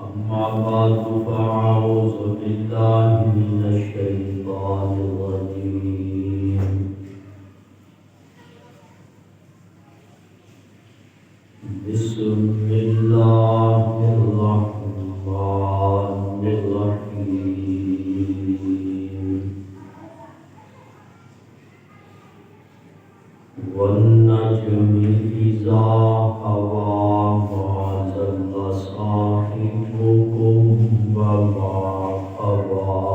أما بعد فأعوذ بالله من الشيطان الرجيم بسم الله الرحمن الرحيم والنجم إذا هوى ما ضل صاحبكم وما غوى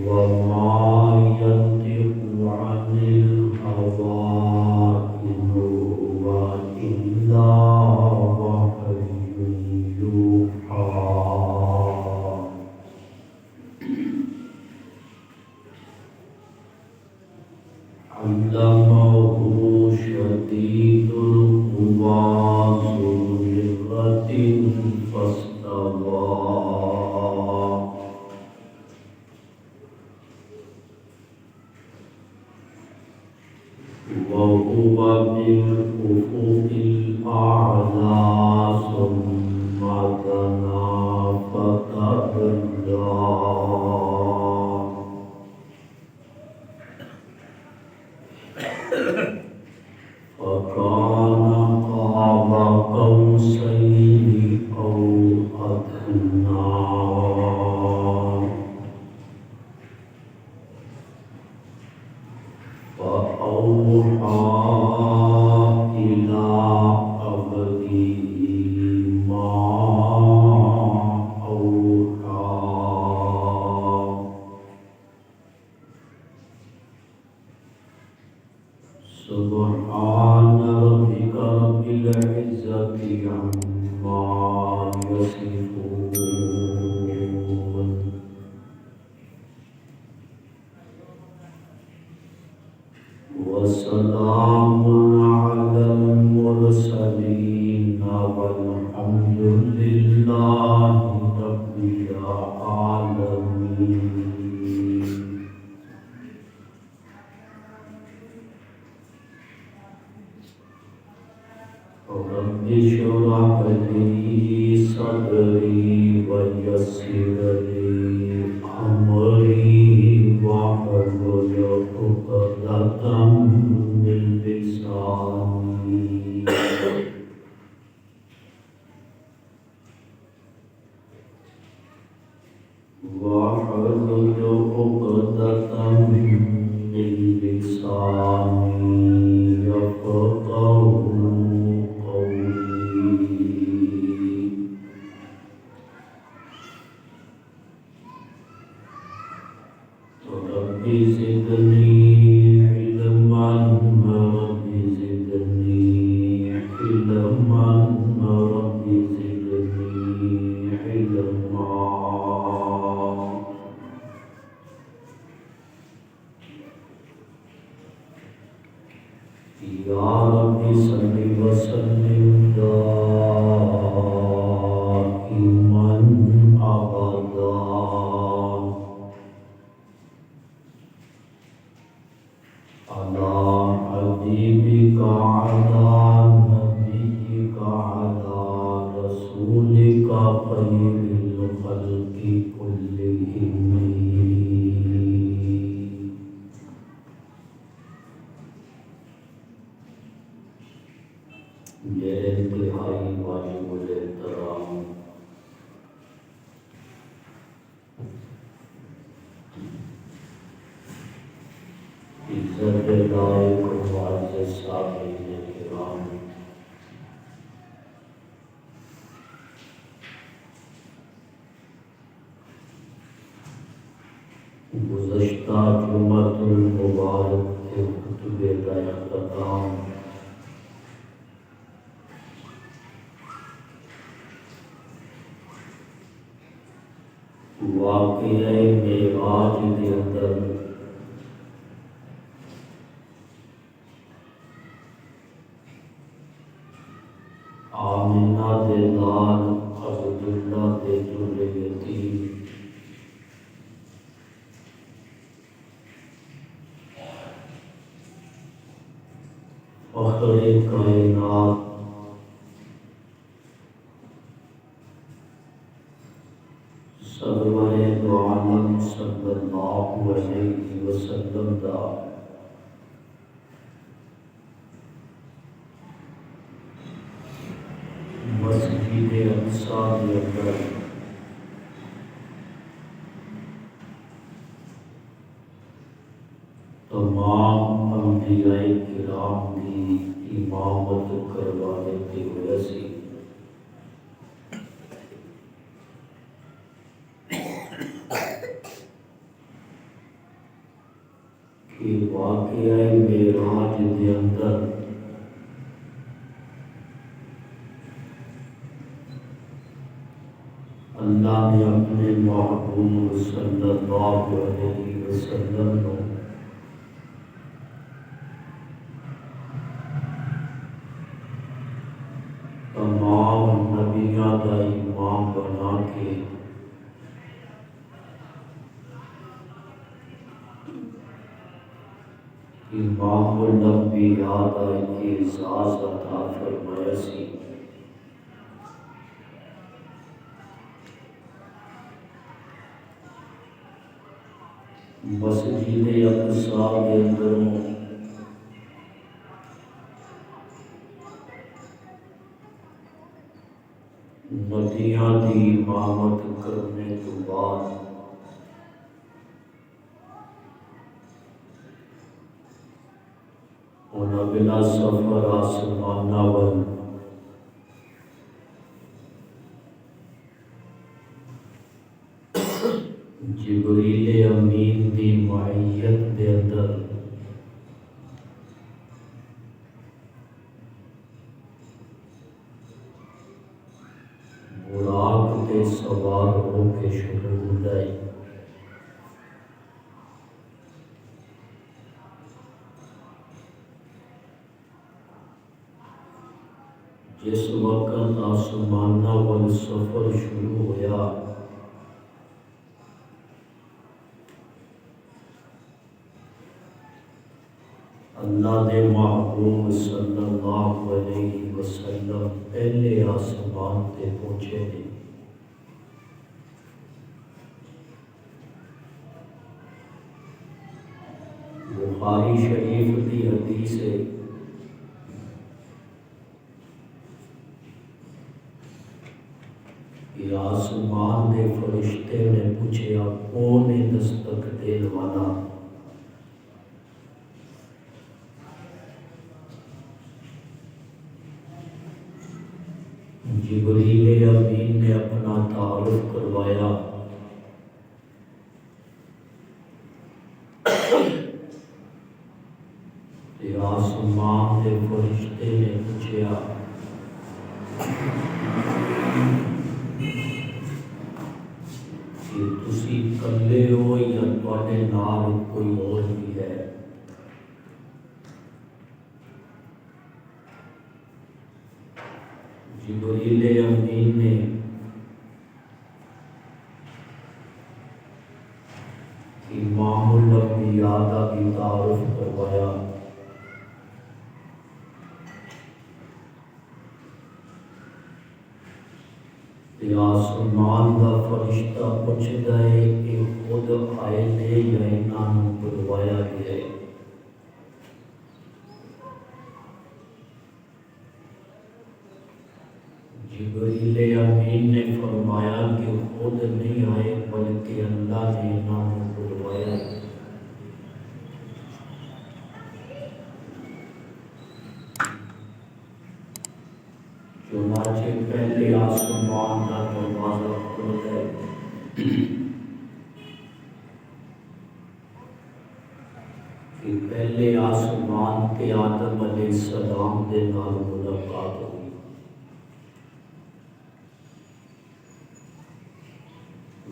وما ينطق عن الهوى إن هو إلا وحي يوحى علمه شديد القوى ذو مرة فاستوى وهو بالأفق الأعلى ثم دنا فتدلى فكان قاب قوسين أو أدنى فأوحى إلى عبده ما أوحى سبحان ربك رب العزة عما يصفون وسلام على المرسلين والحمد لله رب العالمين رب اشرح لي صدري ويسر لي أمري واحلل عقدة من لساني واحلل عقدة من لساني يفقهوا رب زدني علما رب زدني علما رب زدني علما يا رب صل وسلم دائما أبدا على حبيبك على نبيك على رسولك خير الخلق كلهم میرے انتہائی واجب الاحترام عزت لائق معزز سامعین کرام، گزشتہ جمعۃ المبارک کے خطبے کا اختتام واقعہ معراج کے اندر آمنہ دے نال عبداللہ دے جل یتیم فخر کائنات سرور دو عالم صلی اللہ علیہ وسلم دا مسجد اقصی دے اندر تمام انبیاء کرام کی امامت کروانے کی وجہ سے کہ واقعہ معراج دے اندر اللہ نے اپنے محبوب صلی اللہ علیہ وسلم کو تمام نبیوں کا امام بنا کے امام الانبیاء کا اعزاز عطا فرمایا سی۔ مسجد اقصی کے اندر نبیاں دی امامت کرنے تو بعد انہاں بلا سفر آسماناں ول جبریل امین دی معیت دے اندر براق تے سوار ہو کے شروع ہوئے۔ جس وقت آسماناں ول سفر شروع ہویا اللہ دے محبوب صلی اللہ علیہ وسلم پہلے آسمان تے پہنچے نے۔ بخاری شریف دی حدیث ہے کہ آسمان دے فرشتے نے پوچھا کون ہے دستک دین والا؟ جبریل امین نے اپنا تعارف کروایا۔ آسمان کے فرشتے نے پوچھا کہ تسی کلے ہو یا تواڈے نال کوئی اور بھی ہے؟ جبریل امین نے امام الانبیاء کا بھی تعارف کروایا۔ آسمان کا فرشتہ پوچھتا ہے کہ خود آئے نے یا انہوں بلوایا گیا ہے؟ جبریل امین نے فرمایا کہ خود نہیں آئے بلکہ اللہ نے انہوں بلوایا ہے۔ چنانچہ پہلے آسمان کا دروازہ کھل گیا۔ کہ پہلے آسمان کے آدم علیہ السلام دے نال ملاقات ہوئی۔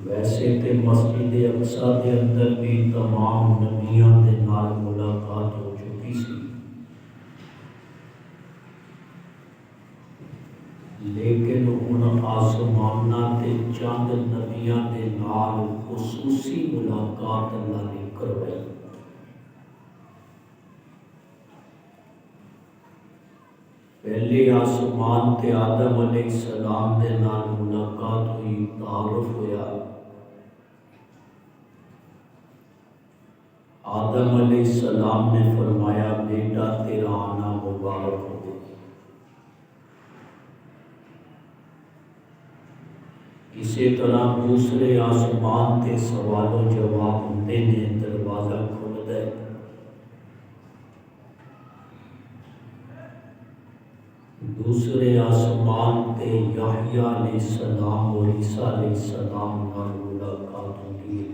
ویسے تے مسجد اقصی دے اندر بھی تمام نبیاں دے نال ملاقات ہو چکی سی، لیکن ہن آسماناں تے چند نبیاں دے نال خصوصی ملاقات اللہ نے کروائی۔ پہلے آسمان تے آدم علیہ السلام دے نال ملاقات ہوئی، تعارف ہویا۔ آدم علیہ السلام نے فرمایا بیٹا تیرا آنا مبارک ہو۔ اسی طرح دوسرے آسمان تے سوال و جواب ہوندے نے، دروازہ کھلدا ہے۔ دوسرے آسمان تے یحییٰ علیہ السلام اور عیسیٰ علیہ السلام نال ملاقات ہوندی ہے۔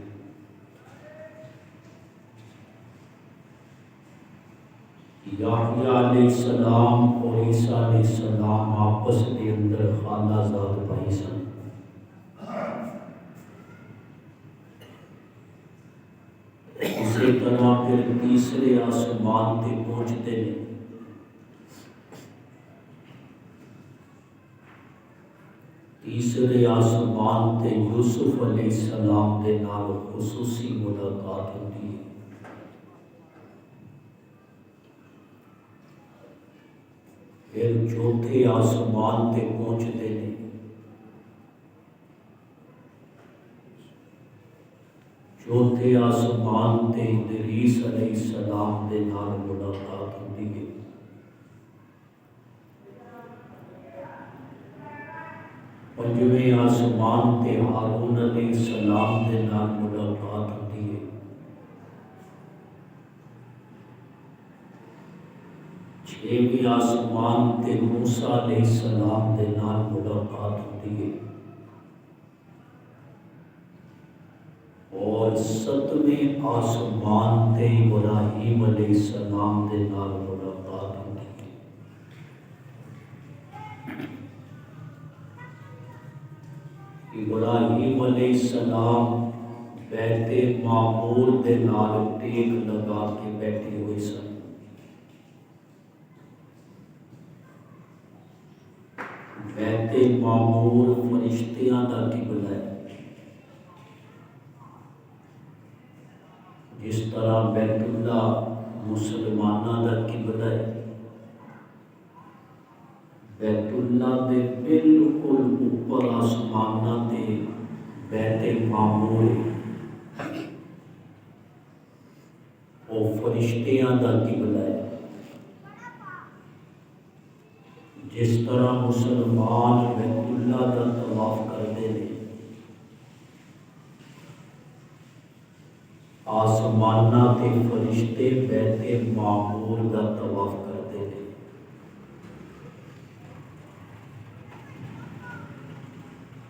یحییٰ علیہ السلام اور عیسیٰ علیہ السلام آپس کے اندر خالہ زاد بھائی سن۔ اسی طرح پھر تیسرے آسمان تے پہنچتے ہیں۔ تیسرے آسمان تے یوسف علیہ السلام دے نال خصوصی ملاقات ہوتی ہے۔ پھر چوتھے آسمان تے پہنچتے ہیں۔ چوتھے آسمان تے ادریس علیہ السلام دے نال ملاقات ہوتی ہے۔ پنجویں آسمان تے ہارون علیہ السلام دے نال ملاقات ہوتی ہے۔ چھویں آسمان تے موسیٰ علیہ السلام دے نال ملاقات ہوتی ہے۔ اور ستویں آسمان تے ابراہیم علیہ السلام دے نال ملاقات ہوتی ہے۔ ابراہیم علیہ السلام بیت معمور دے نال ٹیک لگا کے بیٹھے ہوئے سن۔ بیت معمور فرشتیاں دا قبلہ ہے، جس طرح بیت اللہ مسلماناں دا قبلہ ہے۔ بیت اللہ دے بالکل اوپر آسماناں تے بیت معمور ہے، وہ فرشتیاں دا قبلہ ہے۔ جس طرح مسلمان بیت اللہ دا طواف کرتے ہیں، آسماناں تے فرشتے بیت معمور دا طواف کرتے ہیں۔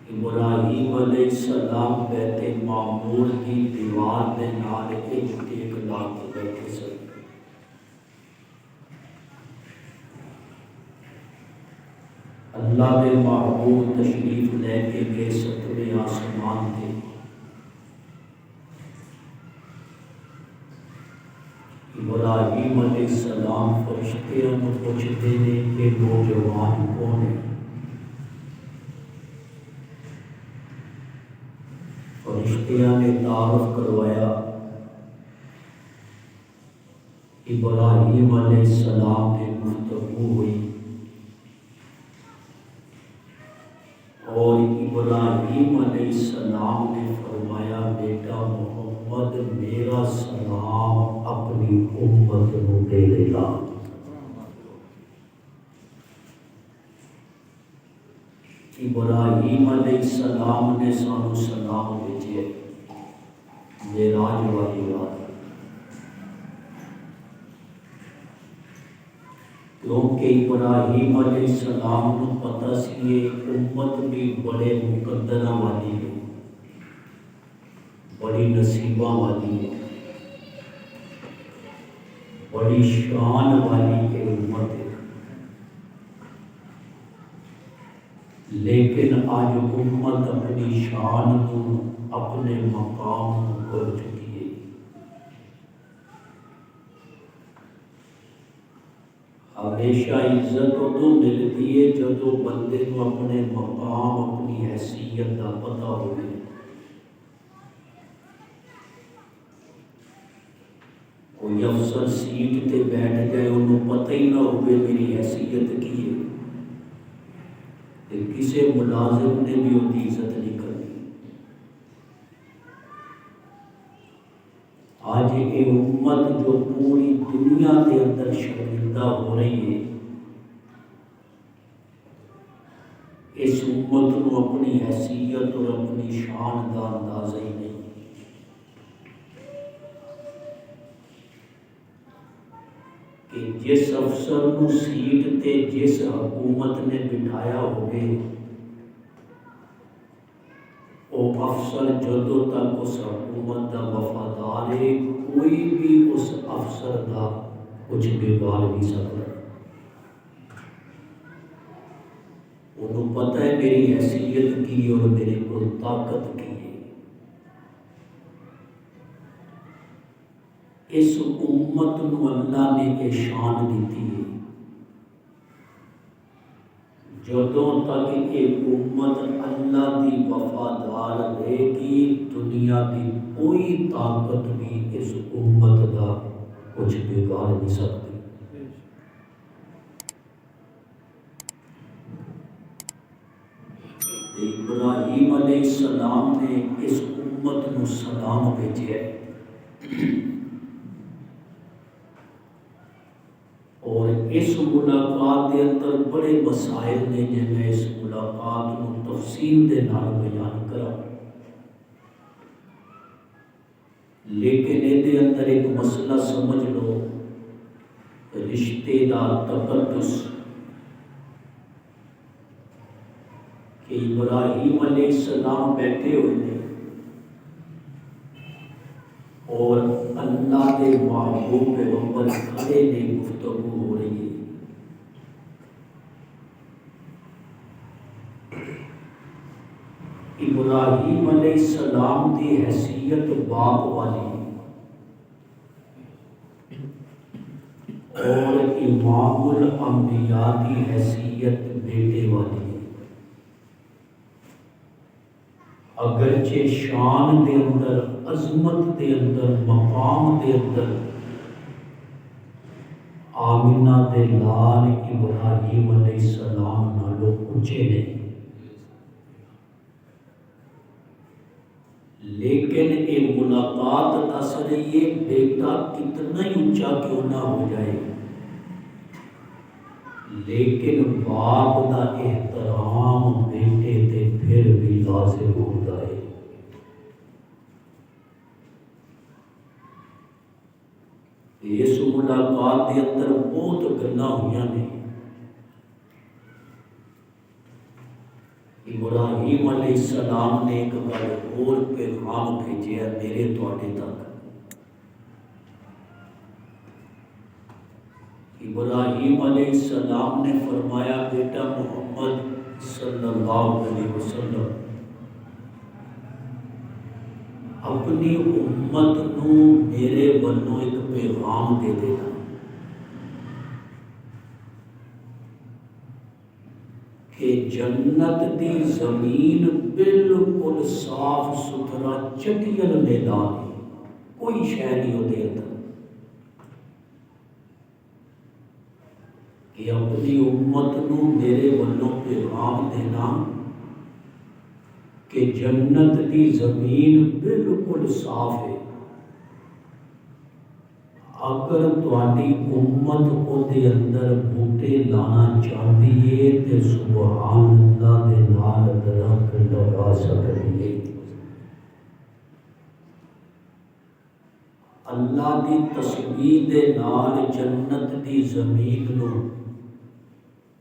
ابراہیم علیہ السلام بیت معمور کی دیوار دے نال ایک لا کے بیٹھے سن۔ اللہ دے محبوب تشریف لے کے گئے ستویں آسمان تے۔ ابراہیم علیہ السلام فرشتیاں نوں پوچھتے ہیں کہ نوجوان کون ہے؟ فرشتیاں نے تعارف کروایا، ابراہیم علیہ السلام کی گفتگو ہوئی اور ابراہیم علیہ السلام نے فرمایا بیٹا محمد میرا سلام اپنی امت کو دے دیتا۔ ابراہیم علیہ السلام نے سانو سلام بھیجے معراج والی رات، کیونکہ ابراہیم علیہ السلام کو پتہ سی یہ امت بھی بڑے مقدرہ والی ہے، بڑی نصیبہ والی ہے، بڑی شان والی ہے امت ہے، لیکن آج امت اپنی شان کو اپنے مقام کو کر چکی ہے۔ ہمیشہ عزت ادو ملتی ہے جدو بندے کو اپنے مقام اپنی حیثیت کا پتہ ہوئے۔ کوئی افسر سیٹ تے بیٹھ گئے انہوں پتہ پتہ ہی نہ ہوئے میری حیثیت کی ہے، کہ کسی ملازم نے بھی ان کی عزت نہیں کرنی۔ آج یہ امت جو پوری دنیا کے اندر شرمندہ ہو رہی ہے، اس امت کو اپنی حیثیت اور اپنی شان کا اندازہ ہی نہیں۔ کہ جس افسر نو سیٹ تے جس حکومت نے بٹھایا ہوگے، وہ افسر جدوں تک اس حکومت کا وفادار ہے، کوئی بھی اس افسر کا کچھ بگاڑ نہیں سکتا۔ انہوں پتہ ہے میری حیثیت کی اور میرے کو طاقت کی ہے۔ اس امت نو اللہ نے یہ شان دیتی ہے، جدوں تک یہ امت اللہ دی وفادار رہے گی، دنیا کی کوئی طاقت بھی اس امت کا کچھ بگاڑ نہیں سکتی۔ ابراہیم علیہ السلام نے اس امت نو سلام بھیجے، اور اس ملاقات کے اندر بڑے مسائل نے جن میں اس ملاقات کو تفصیل دے نال بیان کرا، لیکن یہ اندر ایک مسئلہ سمجھ لو، رشتے دا تقدس، کہ ابراہیم علیہ السلام بیٹھے ہوئے ہیں اور اللہ کے محبوب پیغمبر کھڑے نے، گفتگو ہو رہی ہے۔ ابراہیم علیہ السلام کی حیثیت باپ والی اور امام الانبیاء کی حیثیت بیٹے والی ہے۔ اگرچہ شان دے اندر، عظمت دے اندر، مقام دے اندر آمینہ دے لال ابراہیم علیہ السلام نالوں اونچے نہیں، لیکن یہ ملاقات دس رہی ہے بیٹا کتنا ہی اونچا کیوں نہ ہو جائے، لیکن باپ کا احترام بیٹے تے پھر بھی لازم ہوتا ہے۔ اس ملاقات کے اندر بہت گلاں ہوئی نے۔ ابراہیم علیہ السلام نے ایک بار اور پیغام بھیجا میرے تواڈے تک۔ ابراہیم علیہ السلام نے فرمایا بیٹا محمد صلی اللہ علیہ وسلم اپنی امت نو میرے ونوں ایک پیغام دے دینا کہ جنت دی زمین بالکل صاف ستھرا چٹیل میدان ہے، کوئی شے نہیں ہوتے اندر، کہ اپنی امت نو میرے ونوں پیغام دینا کہ جنت دی زمین بالکل صاف ہے، اگر تواڈی امت کو دے اندر بوٹے لانا چاہتی ہے تے سبحان اللہ دے نال درخت لگا سکتی ہے۔ اللہ دی تسبیح دے نال جنت دی زمین نو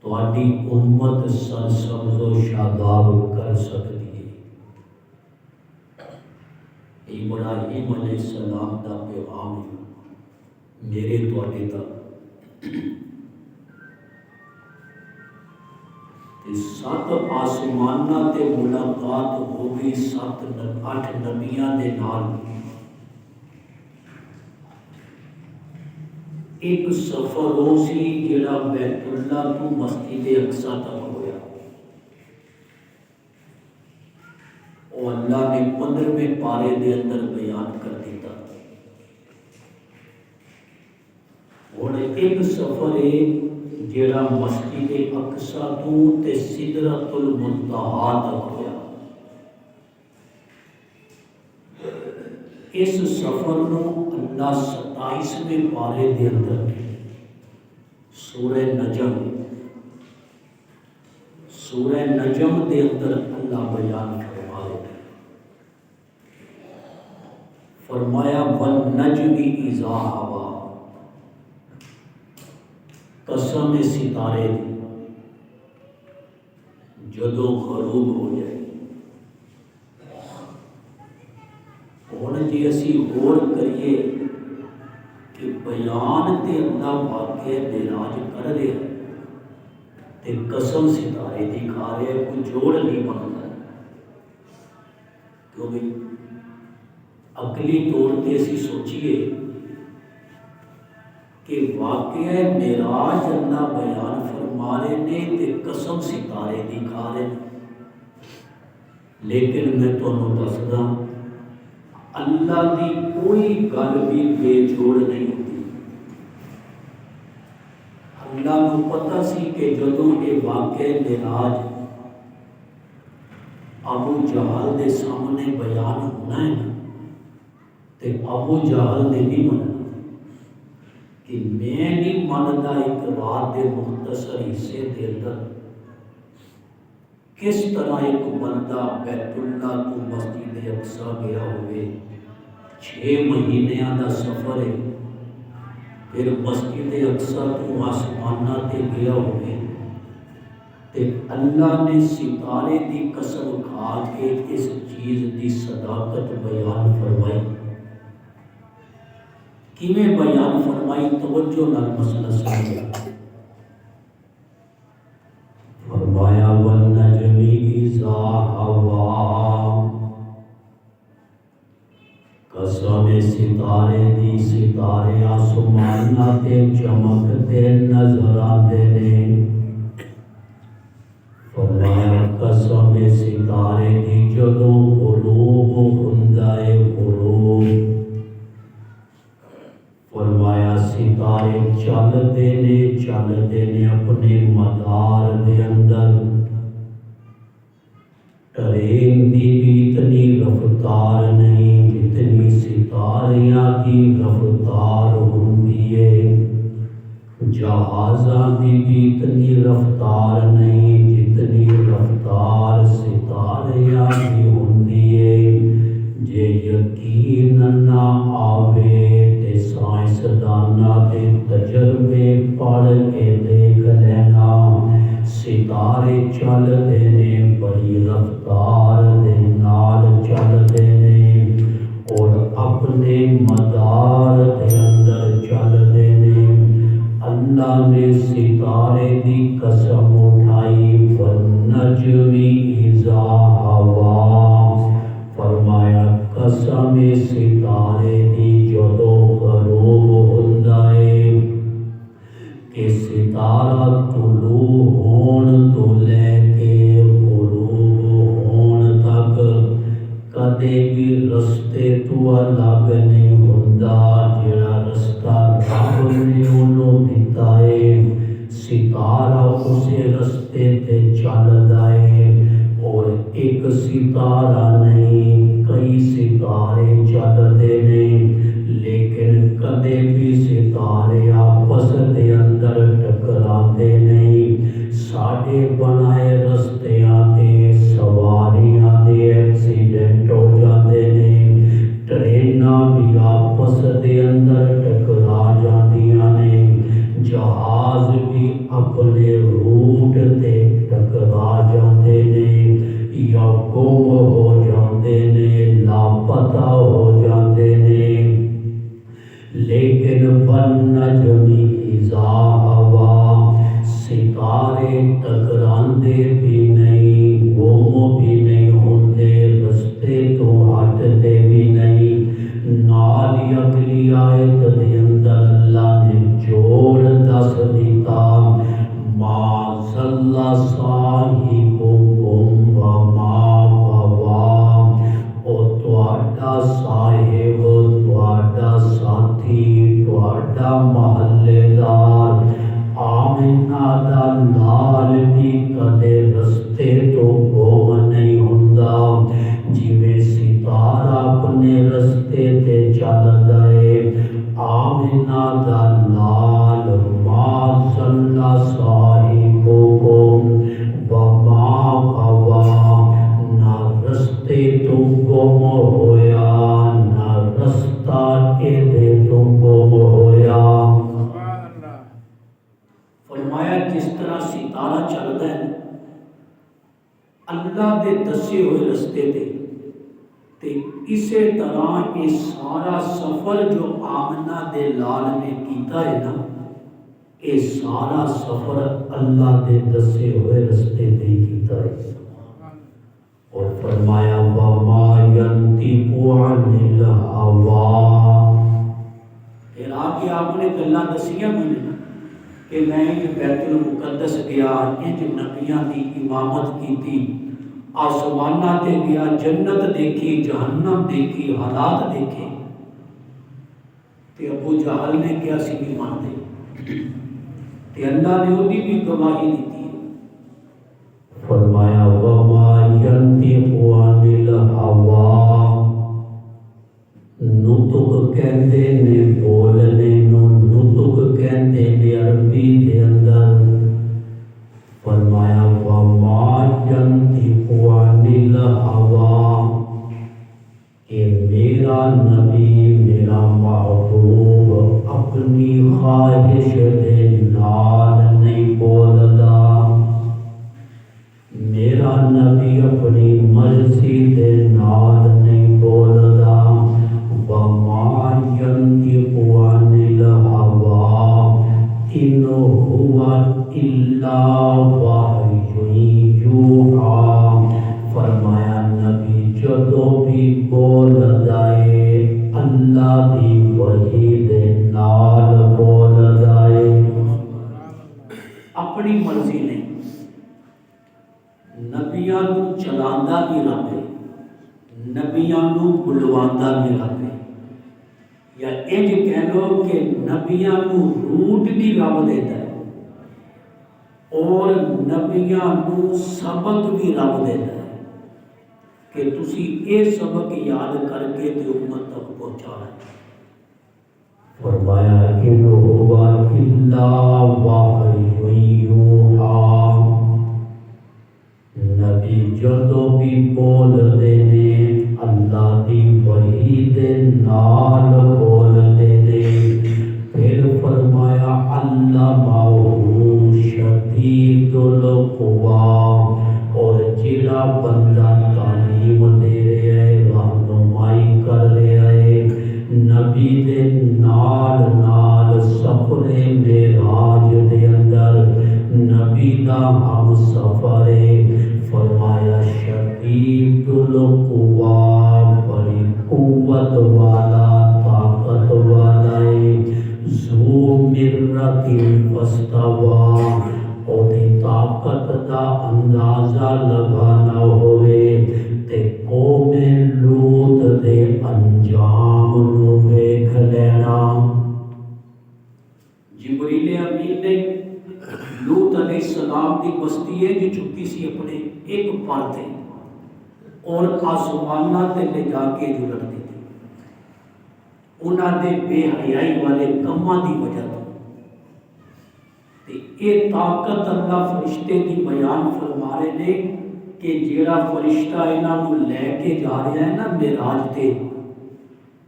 تواڈی امت سرسبز و شاداب کر سکتی ہے۔ ابراہیم علیہ السلام دا پیغام ہے میرے تواڈے تک۔ سات آسماناں تے ملاقات ہو گئی 7-8 نبیاں دے نال۔ ایک سفر ہو سی جڑا بیت اللہ تو مسجد اقصی تک ہویا، اور اللہ نے 15ویں پارے دے اندر بیان کر دیتا۔ ہن ایک سفر ہے جڑا مسجد اقصی تو تے سدرۃ المنتہا تک ہویا۔ اس سفر نو اللہ 27ویں پارے دے اندر سورہ نجم دے اندر اللہ بیان فرما رہے ہیں۔ فرمایا وَالنَّجْمِ إِذَا هَوَىٰ، قسم ستارے دی جدو غروب ہو جائے۔ ہن جی اسی غور کریے کہ بیان تے اللہ واقعہ معراج کر رہے ہیں تے قسم ستارے دی کھا رہے ہیں، کوئی جوڑ نہیں بنتا، کیونکہ عقلی طور تے اسی سوچیے کہ واقعہ معراج اللہ بیان فرما رہے نے تے قسم ستارے دی کھا رہے ہیں۔ لیکن میں تمہیں دسدا اللہ دی کوئی گل بھی بے جوڑ نہیں ہوتی۔ اللہ کو پتہ سی کہ جدوں یہ واقعہ معراج ابو جہل دے سامنے بیان ہونا ہے نا، تے ابو جہل نے نہیں مننا کہ میں نہیں منتا ایک رات کے مختصر حصے دے اندر کس طرح ایک بندہ بیت اللہ تو مسجد اقصی گیا ہوئے، 6 مہینیاں دا سفر ہے، پھر مسجد اقصی تو آسمانہ تے گیا ہوئے، تے اللہ نے ستارے دی قسم کھا کے اس چیز دی صداقت بیان فرمائی۔ کیویں بیان فرمائی؟ توجہ نال مسئلہ سمجھا۔ فرمایا وَالنَّجْمِ إِذَا هَوَىٰ، قسم ستارے دی، ستارے آسمانہ تے چمکتے نظر آندے نے۔ فرمایا قسم ستارے دی جدوں غروب ہوندا ہے، غروب فرمایا ستارے چلتے نے اپنے مدار دے اندر، ٹرین دی بھی اتنی رفتار نہیں جتنی ستاریاں کی رفتار ہوندی ہے، جہازاں دی بھی اتنی رفتار نہیں جتنی رفتار ستاریاں کی ہوندی ہے۔ جے یقین نہ آوے تے سائنسداناں دے تجربے پڑھ کے دیکھ لینا، ستارے چلدے نے بڑی رفتار دے نال چلدے نے اور اپنے مدار دے اندر چلدے نے۔ اللہ نے ستارے دی قسم اٹھائی وَالنَّجْمِ إِذَا هَوَىٰ، فرمایا قسم ستارے دی جدوں غروب ہوندا ہے، کہ ستارہ طلوع ہون تو لے کے غروب ہون تک کدے بھی رستے تو الگ نہیں ہوندا، جڑا رستہ رب نے انہوں دتا ہے، ستارہ اسے رستے تے چلدا ہے، اور ایک ستارہ نہیں کئی ستارے چلدے نے، لیکن کدے بھی ستارے آپس دے اندر ٹکراندے نہیں۔ ساڈے بنائے رستیاں تے سواریاں دے ایکسیڈنٹ ہو جاندے نے، ٹریناں بھی آپس دے اندر ٹکرا جاندیاں نے، جہاز بھی اپنے روٹ تے ٹکرا جاندے نے، یا گم ہو جاندے نے، لاپتہ ہو جاندے نے۔ لیکن وَالنَّجْمِ إِذَا هَوَىٰ، ستارے ٹکراندے بھی نہیں، گم بھی نہیں ہوندے، رستے تو ہٹتے بھی نہیں۔ نال ہی اگلی آیت دے اندر اللہ نے جوڑ دس دیتا، مَا ضَلَّ صَاحِبُكُمْ وَمَا غَوَىٰ، او تہاڈا صاحب، تہاڈا ساتھی، تہاڈا محلے دار دا لال بھی کدے رستے تو گم نہیں ہوندا جویں ستارہ اپنے رستے تے چل گئے آمنہ دا لال ما ضل صاحبکم وما غوی نہ رستے تو گم ہویا نہ رستہ ایدے تو گم ہویا فرمایا جس طرح ستارہ چلتا ہے اللہ دے دسے ہوئے رستے تے اسی طرح یہ سارا سفر جو آمنہ دے لال نے کیتا ہے نا یہ سارا سفر اللہ دے دسے ہوئے رستے تے کیتا ہے اور فرمایا وَمَا يَنْطِقُ عَنِ الْهَوَىٰ پھر آگے آپ نے گلاں دسیاں بھی کہ میں بیت المقدس گیا انج نبیاں دی امامت کیتی آسمانہ تے گیا جنت دیکھی جہنم دیکھی حالات دیکھے تے ابو جہل نے کیا سی بھی مان دے تے اللہ نے وہ بھی گواہی دیتی ہے فرمایا وَمَا يَنْطِقُ عَنِ الْهَوَىٰ نطق کہندے نے بولنے نو نطق کہندے نے عربی دے اندر فرمایا وَمَا يَنْطِقُ عَنِ الْهَوَىٰ کہ میرا نبی میرا محبوب اپنی خواہش دے نال نہیں بولدا میرا نبی اپنی مرضی دے نال نہیں بولدا وَمَا يَنْطِقُ عَنِ الْهَوَىٰ إِنْ هُوَ إِلَّا وَحْيٌ یوحیٰ فرمایا نبی جدوں بھی بول دائے اللہ دی وحی دے نال بول دائے اپنی مرضی نہیں نبیاں نو چلاندا بھی رب ہے نبیاں نو بلواندا بھی رب ہے یا انج کہہ لو کہ نبیاں نو روٹ بھی رب دیتا ہے اور نبیاں نو سبق بھی رب دیتا ہے کہ تسی اے سبق یاد کر کے تے امت تک پہنچانا ہے فرمایا کہ هو الا وحی یوحیٰ نبی جدوں بھی بول دے نے اللہ دی وحی دے نال بول دے نے پھر فرمایا علمہ شدید القویٰ اور جڑا بندہ تعلیم دے رہا ہے رہنمائی کر رہا ہے نبی دے نال نال سفر معراج دے اندر نبی دا ہم سفر فرمایا شدید القویٰ بڑی قوت والا طاقت والا ہے ذو مرۃ فاستویٰ اور دی طاقت دا اندازہ لگانا ہوئے تے قوم لوط دے انجام نو ویکھ لینا جبریل امین نے لوط علیہ السلام دی بستی ہے جو چکی سی اپنے ایک پر تے اور آسمانہ تے لے جا کے جلڑ دی تھی انہاں دے بے حیائی والے کماں دی وجہ تے یہ طاقت اللہ فرشتے دی بیان فرما رہے نے کہ جیڑا فرشتہ انہاں نو لے کے جا رہا ہے نا معراج تے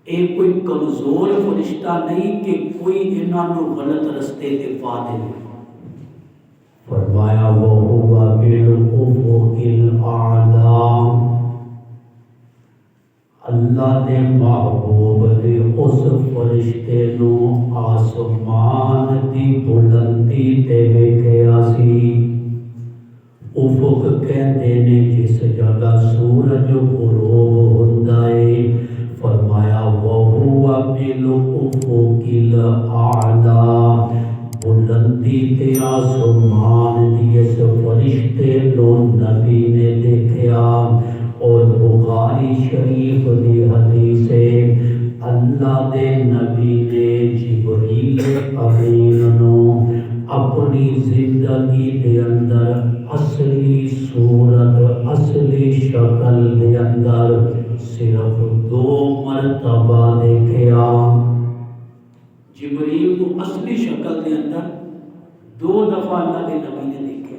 اے کوئی کمزور فرشتہ نہیں کہ کوئی انہاں نو غلط رستے تے پا دے فرمایا وَهُوَ بِالْأُفُقِ الْأَعْلَىٰ اللہ نے محبوب نے اس فرشتے نو آسمان دی بلندی تے ویکھیا سی افق کہندے نے جس جگہ سورج غروب ہوندا ہے فرمایا وَهُوَ بِالْأُفُقِ الْأَعْلَىٰ بلندی تے آسمان دی اس فرشتے نو نبی نے دیکھیا اور بخاری شریف دی حدیث ہے اللہ دے نبی نے جبریل امین نو اپنی زندگی دے اندر اصلی صورت اصلی شکل دے اندر صرف 2 مرتبہ دیکھیا۔ جبریل کو اصلی شکل دے اندر 2 دفعہ اللہ کے نبی نے دیکھا،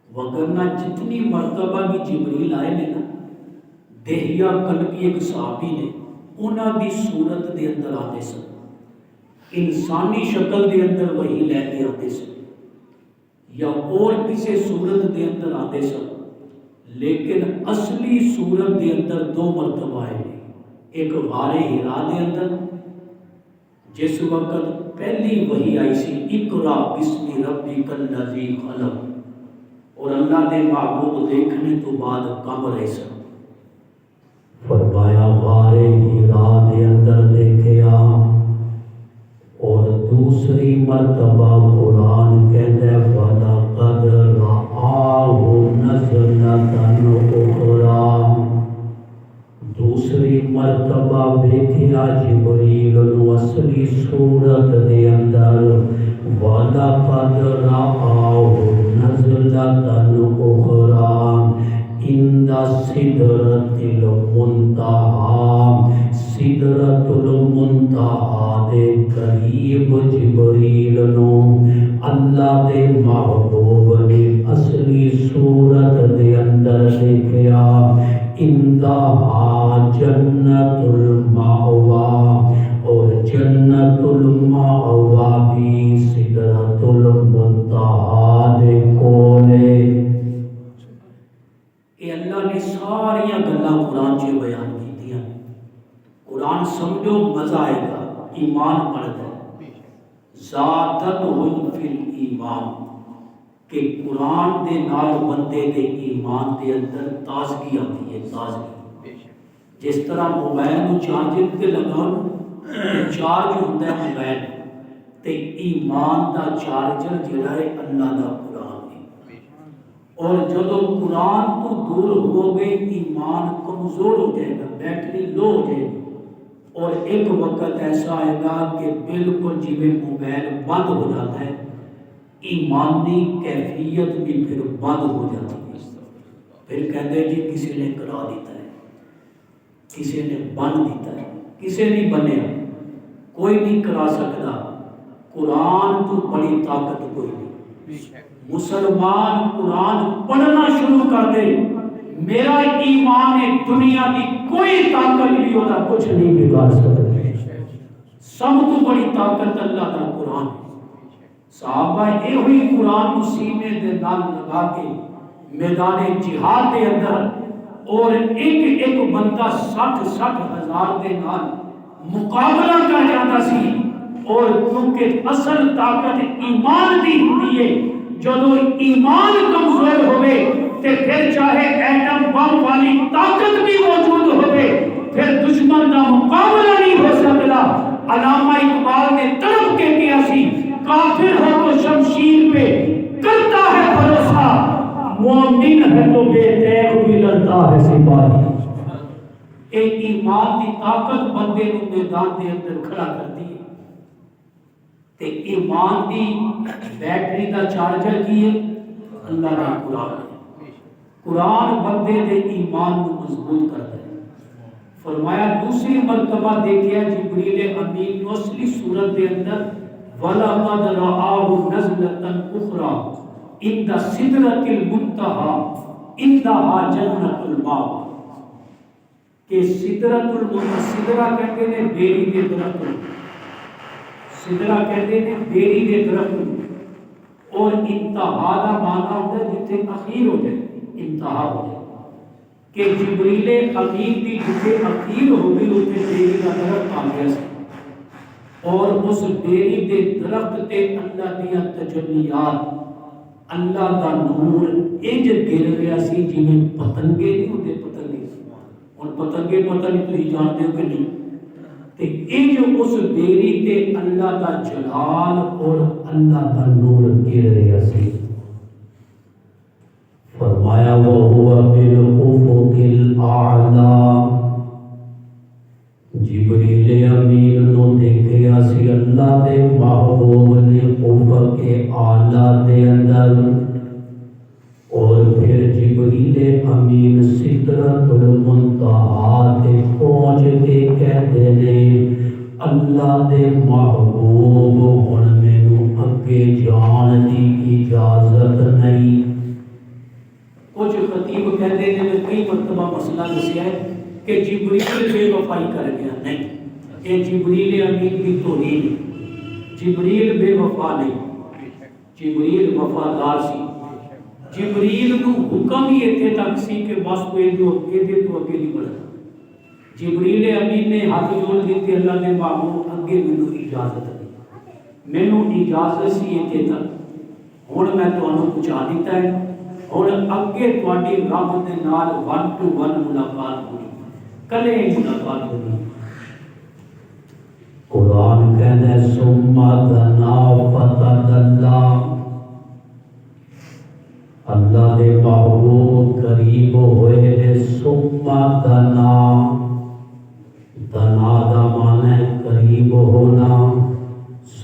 وگرنہ جتنی مرتبہ بھی جبریل آئے نے نا، دہیا کلبی ایک صحابی نے انہاں دی صورت دے اندر آتے سن، انسانی شکل دے اندر وہی لے کے آتے سن یا اور کسی صورت دے اندر آتے سن، لیکن اصلی صورت دے اندر 2 مرتبہ آئے نے۔ ایک غار حرا دے اندر جس وقت پہلی وحی آئی سی اقرا بسم ربک الذی خلق، اور اللہ دے محبوب دیکھنے تو بعد کم رہے سن، فرمایا غار حرا دے اندر دیکھیا۔ اور دوسری مرتبہ قرآن کہتا ہے وَلَقَدْ رَآهُ نَزْلَةً أُخْرَىٰ، دوسری مرتبہ دیکھیا جبریل نو اصلی صورت دے اندر، وَلَقَدْ رَآهُ نَزْلَةً أُخْرَىٰ عِنْدَ سِدْرَةِ الْمُنتَہیٰ، سدرۃ المنتہا دے قریب جبریل نو اللہ دے محبوب نے اصلی صورت دے اندر دیکھیا۔ اندہا جنت المأوا، اور جنت المأوا بھی سدرۃ المنتہا دے کولے۔ یہ اللہ نے ساری گلاں قرآن چ بیان کیتیاں۔ قرآن سمجھو مزہ آئے گا، ایمان بڑھتا ہے، زادتہم فی الایمان، کہ قرآن دے نال بندے دے ایمان دے اندر تازگی آتی ہے، تازگی۔ جس طرح موبائل کو چارجنگ تے لگاؤ، چارج ہوتا ہے موبائل، تے ایمان دا چارجر جڑا ہے اللہ دا قرآن ہے۔ اور جدو قرآن تو دور ہو گئے ایمان کمزور ہو جائے گا، بیٹری لو ہو جائے گی، اور ایک وقت ایسا آئے گا کہ بالکل جیویں موبائل بند ہو جاتا ہے، ایمانی کیفیت بھی پھر بند ہو جاتی ہے۔ پھر کہتے جی کسی نے کرا دیتا ہے، کسی نے بن دیتا ہے، کسی نہیں بنیا، کوئی نہیں کرا سکتا۔ قرآن تو بڑی طاقت کوئی نہیں۔ مسلمان قرآن پڑھنا شروع کر دے، میرا ایمان ہے دنیا کی کوئی طاقت بھی ہوتا کچھ نہیں بگاڑ سکتی۔ سب تو بڑی طاقت اللہ کا قرآن ہے۔ صحابہ یہ ہوئی قرآن کو سینے دے نال لگا کے میدان جہاد دے اندر، اور ایک ایک بندہ 60 ہزار دے نال مقابلہ کر جاتا سی، اور کیونکہ اصل طاقت ایمان دی ہوتی ہے، جدو ایمان کمزور ہوئے تے پھر چاہے ایٹم بم والی طاقت بھی موجود ہوئے، پھر دشمن کا مقابلہ نہیں ہو سکتا۔ علامہ اقبال نے طلب کے کیا سی، کافر ہو تو شمشیر پہ کرتا ہے بھروسہ، مومن ہے تو بے تیغ بھی لڑتا ہے سپاہی۔ ایک ایمان دی طاقت بندے کو میدان دے اندر کھڑا کرتی ہے۔ تے ایمان دی بیٹری دا چارجر کی ہے اللہ کا قرآن ہے۔ قرآن بندے دے ایمان کو مضبوط کرتا ہے۔ فرمایا دوسری مرتبہ دیکھیا جبریل امین نو اصلی صورت دے اندر، وَلَقَدْ رَآهُ نَزْلَةً أُخْرَىٰ عِنْدَ سِدْرَةِ الْمُنتَہَىٰ عِنْدَهَا جَنَّةُ الْمَأْوَىٰ، کہ سدرۃ المنتہا، سدرہ کہتے ہیں بیری دے درخت، سدرہ کہتے ہیں بیری دے درخت، اور انتہا دا معنی ہوتا ہے جتنے اخیر ہو جائے، انتہا ہو جائے، کہ جبریل امین دی جتنے اخیر ہو گئی اتنے بیری دا درخت آ گیا سی، اور اس بیری دے درخت تے اللہ دیا تجلیات، اللہ دا نور انج گر رہا سی جویں پتنگے نہیں ہوتے، پتنگے، اور پتنگے پتہ نہیں تسی جانتے ہو کہ نہیں، تے انج اس بیری تے اللہ دا جلال اور اللہ دا نور گر رہا سی۔ فرمایا وَهُوَ بِالْأُفُقِ الْأَعْلَىٰ، جبریل امین نو دیکھیا سی اللہ دے محبوب نے افق اعلیٰ دے اندر، اور پھر جبریل امین سدرۃ المنتہا تے پہنچ کے کہتے نے اللہ دے محبوب ہن مینوں اگے جان دی اجازت نہیں۔ کچھ خطیب کہتے ہیں کہ کئی مرتبہ مسئلہ دسیا ہے کہ جبریل بے وفائی کر گیا، نہیں، یہ جبریل امین کی توہین، جبریل بے وفا نہیں، جبریل وفادار سی۔ جبریل نو حکم ہی اتنے تک سی کہ بس کوئی دے تو اگے نہیں بڑھنا۔ جبریل امین نے ہاتھ جوڑ دیتے اللہ نے محبوب اگے مینوں اجازت دی، مینوں اجازت سی اتنے تک، ہن میں تانوں پہنچا دیتا ہے، ہن اگے تہاڈی رب دے نال 1 to 1 ملاقات ہونی، کلے ملاقات ہونی۔ قرآن کہنا ہے ثم دنا فتدلی، اللہ دے محبوب قریب ہوئے نے، ثم دنا، دنا دا معنی ہے قریب ہونا،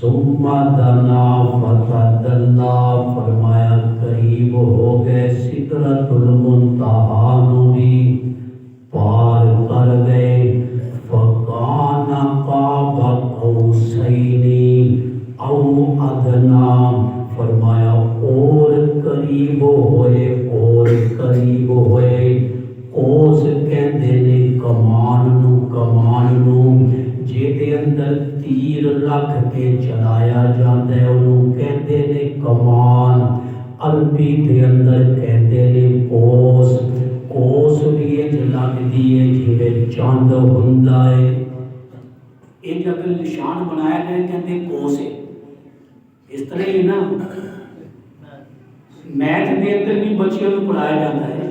ثم دنا فتدلی فرمایا قریب ہو گئے، سدرۃ المنتہا نو بھی پار کر گئے، فکان قاب قوسین او ادنا فرمایا اور قریب ہوئے، اور قریب ہوئے۔ قوس کہندے نے کمان نو جے اندر تیر رکھ کے چلایا جاندا ہے انہوں کہندے نے کمان، عربی دے اندر کہندے نے قوس۔ قوس بھی ایک لگدی ہے جویں چاند ہوندا ہے، ایک اگر نشان بنایا گیا کہندے قوس ہے، اس طرح ہی نا میتھ دے اندر بھی بچیوں کو پڑھایا جاتا ہے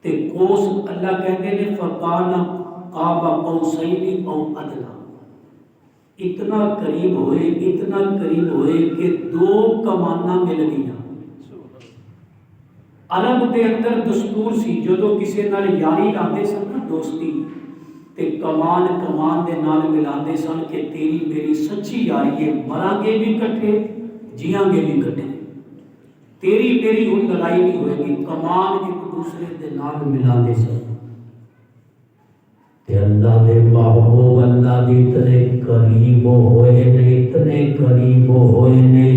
تے قوس اللہ کہندے نے فکان قاب قوسین او ادنا، اتنا قریب ہوئے، اتنا قریب ہوئے کہ 2 کماناں مل گئیاں۔ عرب دے اندر دستور سی جدوں کسے نال یاری لاندے سن نا دوستی تے کمان دے نال ملاندے سن کہ تیری میری سچی یاری ہے، مراں گے بھی کٹھے جیاں گے بھی کٹھے، تیری میری ہن لڑائی نہیں ہوئے گی، کمان ایک دوسرے دے نال ملاندے سن۔ تے اللہ دے محبوب اللہ دی اتنے قریب ہوئے نے، اتنے قریب ہوئے نے،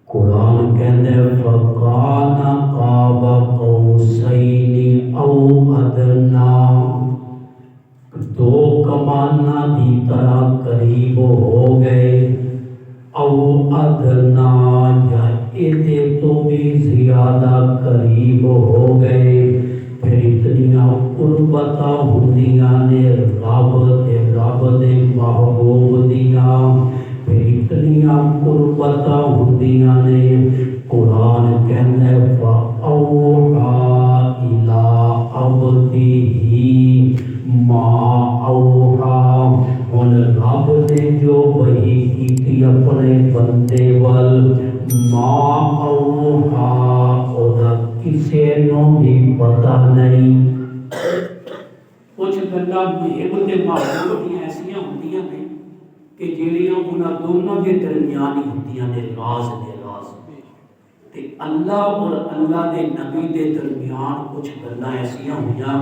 قرآن کہندے فکان قاب قوسین او ادنا، 2 کماناں دی طرح قریب ہو گئے، او ادنا یا ایدے تو بھی زیادہ قریب ہو گئے۔ پھر اتنیاں قربتاں ہوندیاں نے رب دے محبوب دیاں، پھر اتنیاں قربتاں ہوندیاں نے، قرآن کہندا ہے فَأَوْحَىٰ إِلَىٰ عَبْدِهِ مَا أَوْحَىٰ، ہن رب نے جو وحی کیتی اپنے بندے ول، ما اوحیٰ اودا کسے نو بھی پتہ نہیں۔ کچھ گلاں محب تے محبوب دیاں ایسیاں ہوندیاں نے کہ جیڑیاں انہاں دونوں دے درمیان ہی ہوندیاں نے، راز دے راز تے اللہ اور اللہ دے نبی دے درمیان کچھ گلاں ایسیاں ہوئیاں،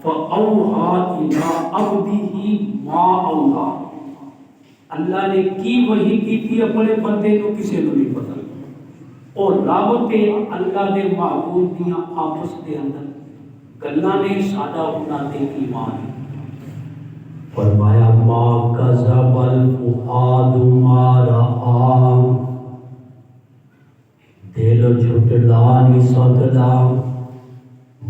فَأَوْحَىٰ إِلَىٰ عَبْدِهِ مَا أَوْحَىٰ، اللہ نے کی وحی کی تھی اپنے بندے کو کسے کو نہیں پتہ، اور رب تے اللہ دے محبوب دیاں آپس دے اندر گلاں نے ساڈا انہاں تے ایمان۔ فرمایا ما کذب الفؤاد ما رآ، دل جھٹلا نہیں سکدا،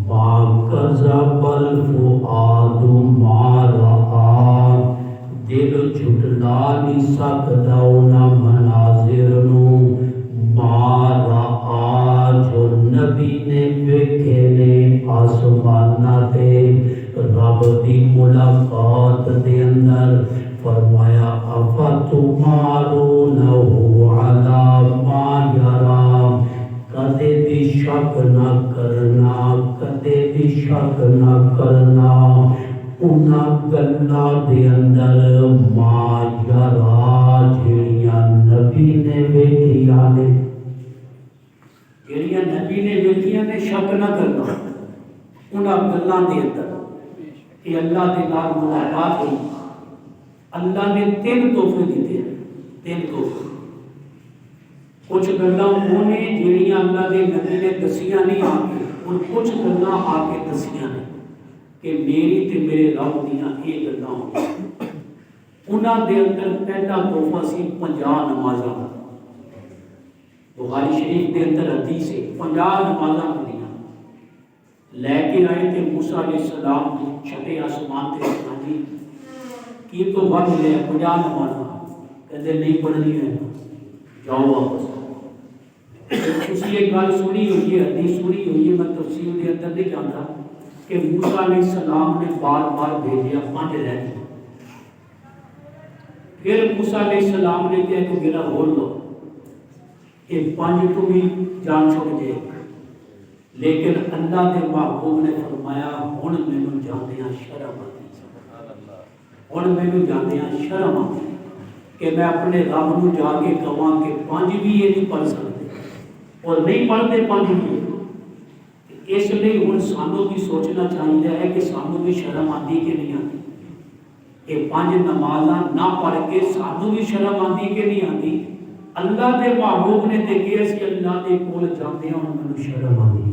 ما کذب الفؤاد ما رآ، دل جھٹلا نہیں سکدا انہاں مناظر نو، ما رآ جو نبی نے ویکھے نے آسماناں تے رب دی ملاقات دے اندر۔ فرمایا افتمارونہ علی ما یرا، کدے بھی شک نہ کرنا، کدے بھی شک نہ کرنا انہاں گلاں دے اندر، ما یرا جڑیاں نبی نبی نے ویکھیاں نے جڑیاں نبی نے ویکھیاں نے شک نہ کرنا انہاں گلاں دے اندر کہ اللہ دے نال ملاقات ہوئی اللہ نے 3 تحفے دیتے ہیں 3 تحفے کچھ گلاں وہ نے جڑیاں اللہ دے نبی نے دسیاں نہیں آ کے اور کچھ گلاں آ کے دسیاں نے کہ میری تے میرے رب دیاں یہ گلاں ہوں انہاں دے اندر پہلا تحفہ سی 50 نمازاں بخاری شریف دے اندر حدیث ہے 50 نمازاں ملیاں لے کے آئے تھے موسیٰ علیہ السلام چھٹے آسمان تے جی کی تو بڑھ لے 50 نمازاں کہتے نہیں پڑھنی ہے جاؤ واپس اسی ایک گل سنی ہوئی ہے حدیث سنی ہوئی ہے میں تفصیل دے اندر نہیں جانتا کہ موسیٰ علیہ السلام نے بار بار بھیجیا 5 رہ گئے پھر موسیٰ علیہ السلام نے کہا کہ میرا ہور لو کہ 5 تو بھی جان چھوڑ جائے لیکن اللہ کے محبوب نے فرمایا ہن مینوں جاندیاں شرم آتی ہن مینوں جاندیاں شرم آتی کہ میں اپنے رب نو جا کے کہاں کہ 5 بھی یہ نہیں پڑھ سکتے اور نہیں پڑھتے 5 بھی اس لیے ہن سانوں بھی سوچنا چاہیے ہے کہ سانوں بھی شرم آتی کہ نہیں آتی کہ 5 نمازاں نہ پڑھ کے سانوں بھی شرم آتی کہ نہیں آتی اللہ دے محبوب نے تے کیا سی اللہ دے کول جاندے ہن مینوں شرم آتی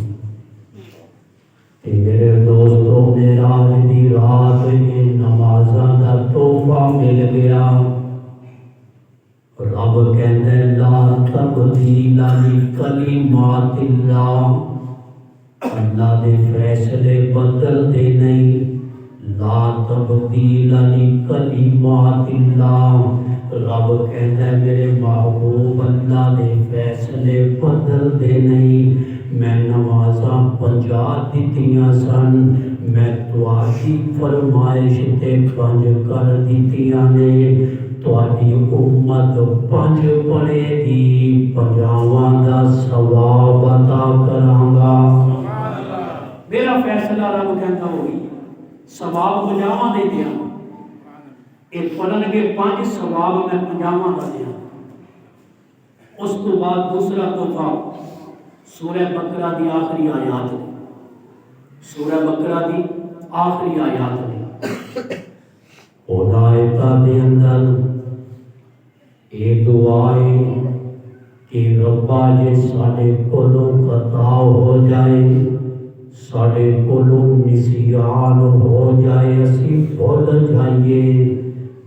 تے میرے دوستو معراج دی رات یہ نمازاں دا تحفہ مل گیا رب کہندے لا تبدیل لکلمات اللہ اللہ دے فیصلے بدل دے نہیں لا تبدیل لکلمات اللہ رب کہتا ہے میرے محبوب اللہ دے فیصلے بدل دے نہیں میں نمازاں 50 دتیاں سن میں تواڈی فرمائش تے 5 کر دتیاں نے تواڈی امت 5 پڑھے گی 50 دا ثواب عطا کراں گا میرا فیصلہ رب کہتا ہوئی ثواب 50 دے دیاں ایک پڑھن کے 5 ثواب میں 50 کا دیا اس تو بعد دوسرا تحفہ سورہ بقرہ دی آخری آیات نے سورہ بقرہ دی آخری آیات نے اولائکہ دے اندر ایک دعا ہے کہ ربا جے ساڈے کولوں خطا ہو جائے ساڈے کولوں نسیان ہو جائے اسی بھول جائیے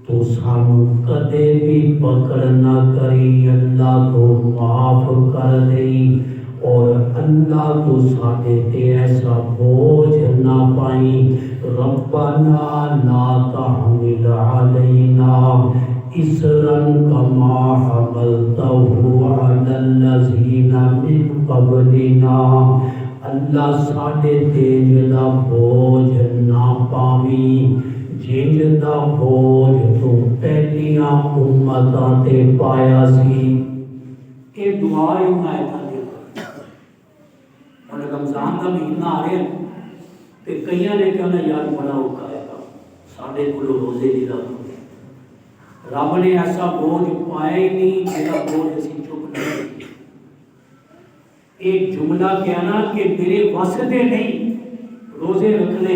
تو سانو کدے بھی پکڑ نہ کری اللہ تو معاف کر دئی اور اللہ تو ساڈے تے ایسا بوجھ نہ پائی ربنا لا تحمل علینا اسرا کما حملته علی الذین من قبلنا اللہ ساڈے تے جدا بوجھ نہ پاوی جنج دا بوجھ تو پہلیاں امتاں تے پایا سی یہ دعا ہے آیتاں دے اور رمضان کا مہینہ آ رہا ہے تے کئیاں نے کہنا یار بڑا اوکھا ہے ساڈے کول روزے نہیں رکھتے رب نے ایسا بوجھ پایا ہی نہیں جہاں بوجھ اسی چک نہیں ایک جملہ کہنا کہ میرے وس دے نہیں روزے رکھنے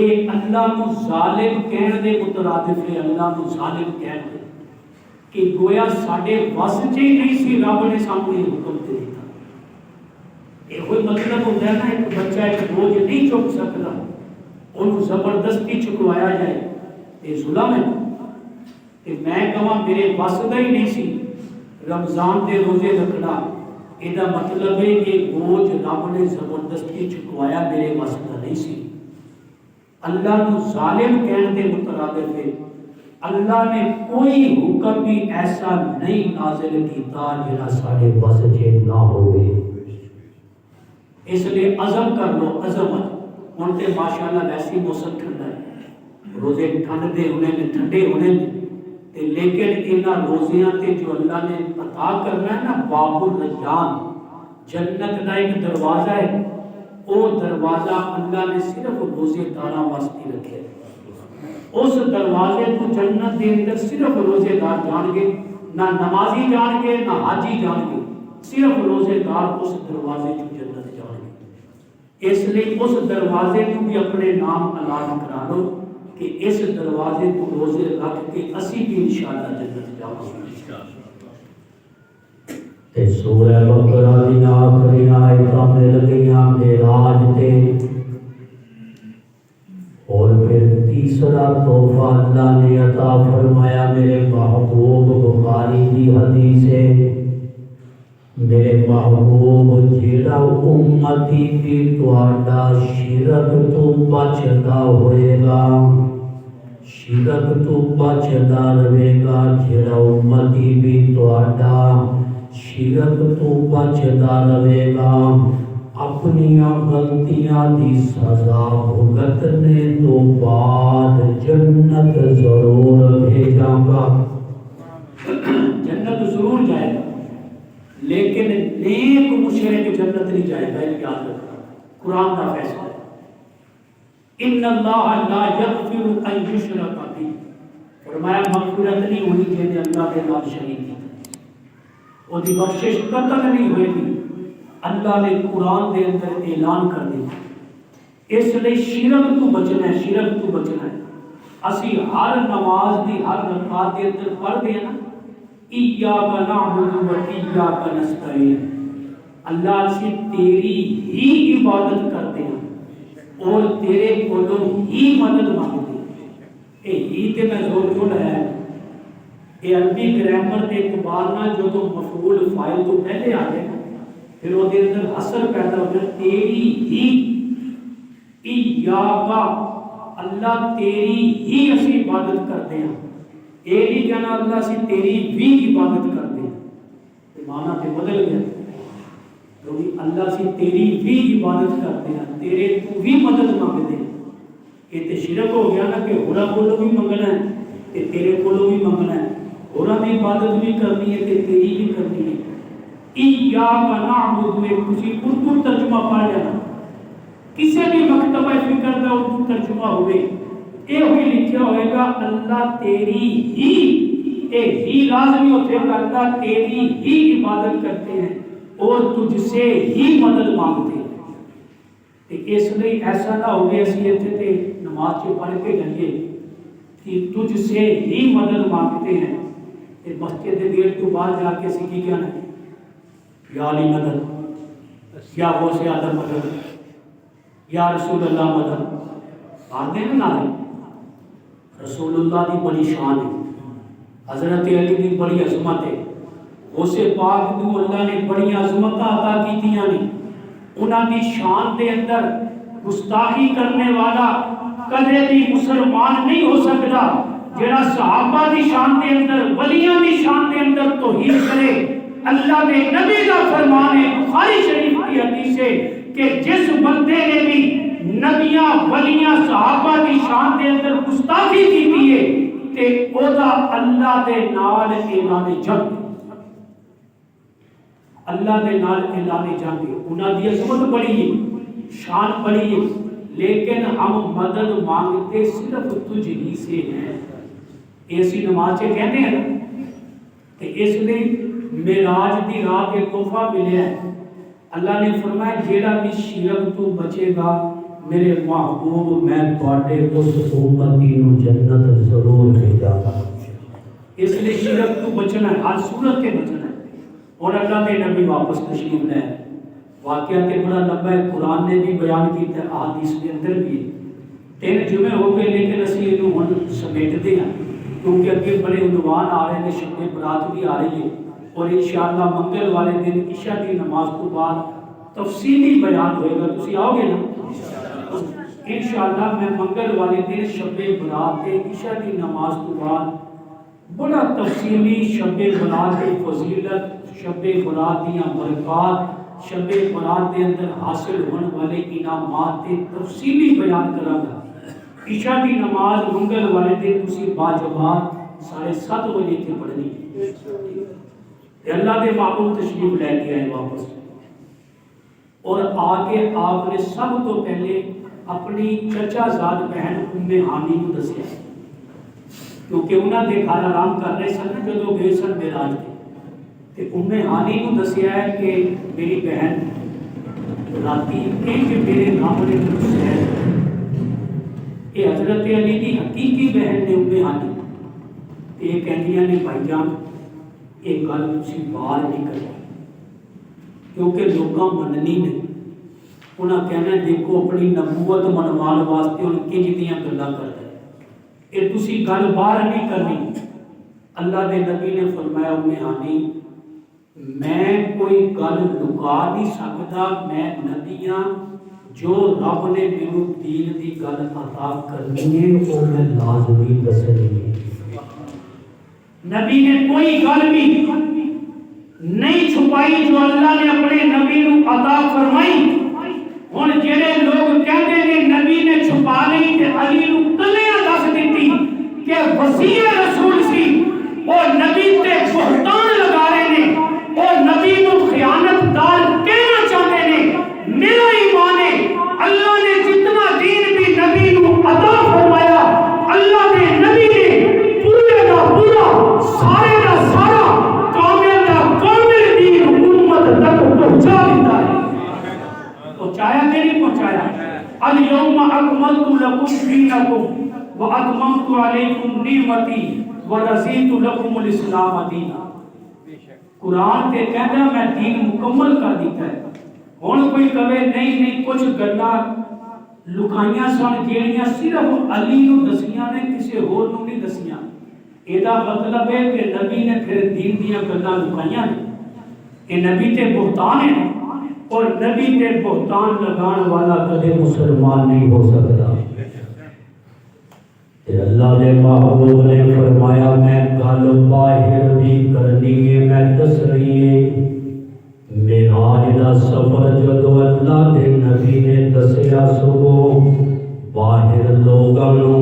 ایک اللہ کو ظالم کہن دے مترادف ہے اللہ کو ظالم کہن دے کہ گویا ساڈے وس چ ہی نہیں سی رب نے سامنے حکم دے دیتا یہ کوئی مطلب ہوتا ہے نا ایک بچہ ایک بوجھ نہیں چک سکتا انہوں زبردستی چکوایا جائے یہ ظلم ہے کہ میں کہاں میرے وس دا ہی نہیں سی رمضان دے روزے رکھنا یہ مطلب ہے کہ بوجھ رب نے زبردستی چکوایا میرے وس دا نہیں سی اللہ کو ظالم کہنے کے مترادف ہے اللہ نے کوئی حکم بھی ایسا نہیں نازل کیتا جنہاں ساڑھے بس جے نہ ہوئے اس لیے عزم کر لو عزمت ان کے ماشاءاللہ ویسی موسم ٹھنڈا ہے روزے ٹھنڈ دے ہونے میں ٹھنڈے ہونے میں لیکن انہاں روزیاں تے جو اللہ نے عطا کرنا ہے نا باب الریان جنت کا ایک دروازہ ہے وہ دروازہ اللہ نے صرف روزے داراں واسطے رکھے اس دروازے کو جنت دے اندر صرف روزے دار جان گے نہ نمازی جان گے نہ حاجی جان گے، صرف روزے دار اس دروازے چ جنت جان گے۔ اس لیے اس دروازے کو بھی اپنے نام اعلان کرا لو کہ اس دروازے کو روزے رکھ کے اسی بھی انشاءاللہ جنت جاؤں گے۔ تے سورہ بقرہ دی آخری آیتاں مل گئیاں معراج تے، اور پھر تیسرا تحفہ اللہ نے عطا فرمایا میرے محبوب، بخاری کی حدیث ہے، میرے محبوب جیڑا امتی بھی تہاڈا شرک تو بچدا ہوئے گا، شرک تو بچدا رہے گا، جیڑا امتی بھی تہاڈا شرک تو بچدا رہے گا، اپنی غلطیاں دی سزا بھگتنے تو بعد جنت ضرور بھیجاں گا، جنت ضرور جائے گا، لیکن نیک مشرک جنت نہیں جائے گا، یہ یاد رکھنا، قرآن کا فیصلہ ہے۔ ان اللہ لا یغفر ان یشرک بہ، فرمایا مغفرت نہیں ہونی چاہیے اللہ کے نال شریک کی، وہ دی بخشش قطع نہیں ہوئے گی۔ اللہ نے قرآن دے اندر اعلان کر دیا، اس لیے شرک تو بچنا ہے، شرک تو بچنا ہے۔ اسی ہر نماز دی ہر رکعت دے اندر پڑھتے ہیں نا، ایاک نعبد و ایاک نستعین، اللہ سے تیری ہی عبادت کرتے ہیں اور تیرے کولوں ہی مدد مانگتے ہیں۔ اے ہی تے میں زور کیوں لایا ہے، یہ عربی گرامر کے اعتبار نال جو تو مفعول فاعل تو پہلے آ جائے نا، پھر وہ دے اندر اثر پیدا ہو جائے، تیری ہی، ایاک، اللہ تیری ہی اسی عبادت کرتے ہیں، یہ نہیں کہنا اللہ سے تیری بھی عبادت کرتے ہیں، معنی تے بدل گیا، کیونکہ اللہ سے تیری بھی عبادت کرتے ہیں، تیرے تو بھی مدد مانگتے ہیں، یہ تے شرک ہو گیا نا کہ ہورا کولوں بھی منگنا ہے تے تیرے کولوں بھی منگنا ہے، ہورا دی عبادت بھی کرنی ہے تے تیری بھی کرنی ہے۔ ایاک نعبد میں کسی اردو ترجمہ پڑھ لینا، کسی بھی مکتبہ فکر کا اردو ترجمہ ہوئے یہ ہوئی لکھیا ہوئے گا اللہ تیری ہی، اے ہی لازمی ہوتے گا، اللہ تیری ہی عبادت کرتے ہیں اور تجھ سے ہی مدد مانگتے ہیں۔ اس لیے ایسا نہ ہوئے اسی اتنے تے نماز سے پڑھ کے جائیے کہ تجھ سے ہی مدد مانگتے ہیں، مسجد دیر تو بعد جا کے سیکھی کیا نہیں، یا علی مدد، یا غوث اعظم مدد، یا رسول اللہ مدد، باتیں نا نہ رسول اللہ دی بڑی شان ہے، حضرت علی دی بڑی عظمت ہے، غوث پاک کو اللہ نے بڑی عظمت عطا کیتیاں نے، انہاں دی شان دے اندر گستاخی کرنے والا کدے بھی مسلمان نہیں ہو سکتا، جڑا صحابہ دی شان دے اندر، ولیاں دی شان دے اندر توہین کرے۔ اللہ کے نبی کا فرمان ہے، بخاری شریف کی حدیث ہے کہ جس بندے نے بھی نبیاں ولیاں صحابہ کی شان دے اندر گستاخی کی ہے تے اودا اللہ دے نال اعلان جنگ، اللہ دے نال اعلان جنگ، انہاں دی عظمت بڑی ہے، شان بڑی ہے، لیکن ہم مدد مانگتے صرف تجھ ہی سے ہیں، ایسی نماز سے کہتے ہیں نا، کہ اس لیے معراج دی رات کے تحفہ ملیا ہے، اللہ نے فرمایا جیڑا بھی شرک تو بچے گا میرے محبوب میں تواڈے اس امتی نو جنت ضرور بھیجاں گا۔ اس لیے شرک تو بچنا ہے، ہر صورت کے بچنا ہے۔ اور اللہ کے نبی واپس تشریف لے آئے، واقعہ تے بڑا لمبا ہے، قرآن نے بھی بیان کیتا ہے، احادیث کے اندر بھی ہے۔ 3 جمعے ہو گئے لیکن اسی اینو ہن سمیٹتے ہیں کیونکہ اگے بڑے عنوان آ رہے ہیں، شب برات بھی آ رہی ہے، اور انشاءاللہ منگل والے دن عشاء کی نماز تو بعد تفصیلی بیان ہوئے گا، تسی آؤ گے نا انشاءاللہ۔ میں منگل والے دن شب برات تے عشاء کی نماز تو بعد بڑا تفصیلی شب برات کی فضیلت، شب برات دیاں برکات، شب برات دے اندر حاصل ہونے والے انعامات تے تفصیلی بیان کراں گا۔ عشاء کی نماز منگل والے دن تسی باجماعت 7:30 بجے تے پڑھنی ہے۔ اللہ کے محبوب تشریف لے کے آئے واپس، اور آگے آپ نے سب تو پہلے اپنی چچا زاد بہن ام ہانی کو دسیا کیونکہ انہوں نے گھر آرام کر رہے سن جدو گئے سن معراج تے امی ہانی کو دسیا ہے کہ میری بہن راتی انج میرے رب نے دسیا ہے، یہ حضرت علی کی حقیقی بہن نے امی ہانی، یہ کہندیاں نے بھائی جان یہ گل تسی باہر نہیں کرنی کیونکہ لوگاں مننی نہیں، انہاں کہنا دیکھو اپنی نبوت منوان واسطے ان کنج دیاں گلاں کردا ہے، یہ تسی گل باہر نہیں کرنی۔ اللہ دے نبی نے فرمایا امی ہانی میں کوئی گل لکا نہیں سکتا، میں نبی ہاں، جو رب نے میرے دین دی گل عطا کرنی ہے وہ میں لازمی دسنی ہے۔ نبی نے کوئی گل بھی نہیں چھپائی جو اللہ نے اپنے نبی کو عطا فرمائی۔ ہن جڑے لوگ کہتے ہیں نبی نے چھپا نہیں تے علی نو کلیاں دس دتی کہ وصی رسول سی، وہ نبی تے بہتان لگا رہے ہیں، وہ نبی کو خیانت دار کہنا چاہتے ہیں۔ میرا ایمان ہے اللہ نے جتنا دین بھی نبی کو عطا فرمایا، اللہ نے نبی نے پورے کا پورا سارے کا سارا کامل کا کامل دین امت تک پہنچا دیتا ہے۔ پہنچایا کہ نہیں پہنچایا؟ الیوم اکملت لکم دینکم واتممت علیکم نعمتی ورضیت لکم الاسلام دینا۔ قرآن تے کہنا میں دین مکمل کر دیتا ہے۔ ہن کوئی کہے نہیں کچھ گلاں لکائیاں سن جیڑیاں صرف علی نو دسیاں نے کسی ہور نو نہیں دسیاں، یہ مطلب ہے کہ نبی نے پھر دین دیاں گلاں لکائیاں نے، کہ نبی تے بہتان ہے، اور نبی تے بہتان لگان والا کدے مسلمان نہیں ہو سکتا۔ اللہ نے محبوب نے فرمایا میں گل باہر بھی کرنی ہے، میں دس رہی ہے۔ معراج دا سفر جدو اللہ دے نبی نے دسیا سو باہر لوگاں نو،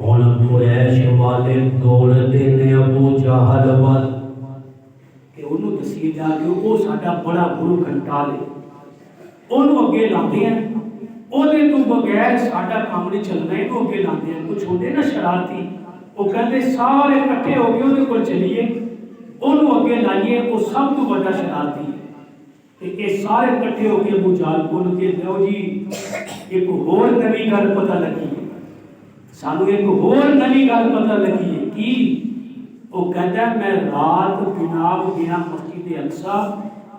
ہن قریش والے دوڑ دے ابو جہل وال کہ انہوں دسی جا کہ وہ ساڈا بڑا گرو گھنٹال ہے، انہوں اگے لاندے ہیں، ਉਹਦੇ ਤੋਂ ਬਗੈਰ ਸਾਡਾ ਕੰਮ ਨਹੀਂ ਚੱਲਣਾ, ਇਹਨੂੰ ਅੱਗੇ ਲਾਉਂਦੇ ਆ। ਕੁਝ ਹੁੰਦੇ ਨਾ ਸ਼ਰਾਰਤੀ, ਉਹ ਕਹਿੰਦੇ ਸਾਰੇ ਇਕੱਠੇ ਹੋ ਕੇ ਉਹਦੇ ਕੋਲ ਚੱਲੀਏ, ਉਹਨੂੰ ਅੱਗੇ ਲਾਈਏ, ਉਹ ਸਭ ਤੋਂ ਵੱਡਾ ਸ਼ਰਾਰਤੀ ਹੈ। ਤੇ ਇਹ ਸਾਰੇ ਇਕੱਠੇ ਹੋ ਕੇ ਅਬੂ ਜਾਹਲ ਬੋਲ ਕੇ ਲਓ ਜੀ ਇੱਕ ਹੋਰ ਨਵੀਂ ਗੱਲ ਪਤਾ ਲੱਗੀ ਹੈ ਸਾਨੂੰ, ਇੱਕ ਹੋਰ ਨਵੀਂ ਗੱਲ ਪਤਾ ਲੱਗੀ ਹੈ। ਕੀ? ਉਹ ਕਹਿੰਦਾ ਮੈਂ ਰਾਤ ਜਨਾਬ ਗਿਆ ਮਸਜਿਦ ਅਕਸਾ,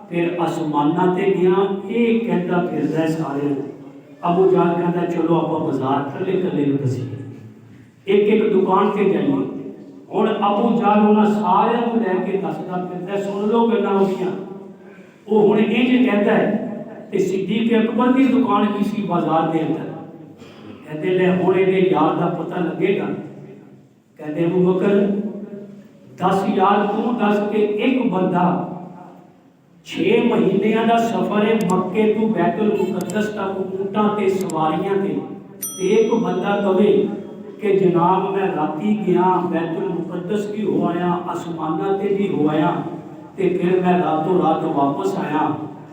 ਫਿਰ ਅਸਮਾਨਾਂ ਤੇ ਗਿਆ, ਇਹ ਕਹਿੰਦਾ ਫਿਰਦਾ ਸਾਰੇ ਨੂੰ। ابو جان کہتا چلو آپ بازار کلے کلے نو دسیے، ایک ایک دکان سے جائیے۔ اور ابو جان انہاں سارے کو لے کے دسدا پھردا، سن لو گلاں ہوئیاں۔ وہ ہن انج کہتا ہے کہ صدیق اکبر کی دکان کسی بازار دے اندر، کہتے لے ہن اے یار دا پتہ لگے گا۔ کہتے ابو بکر 10 یار تو دس کے ایک بندہ 6 مہینیاں دا سفر ہے مکے تو بیت المقدس تک اونٹاں تے سواریاں تے، ایک بندہ کہے کہ جناب میں راتی گیا بیت المقدس بھی ہو آیا، آسمانہ تے بھی ہو آیا، تے پھر میں راتوں رات واپس آیا،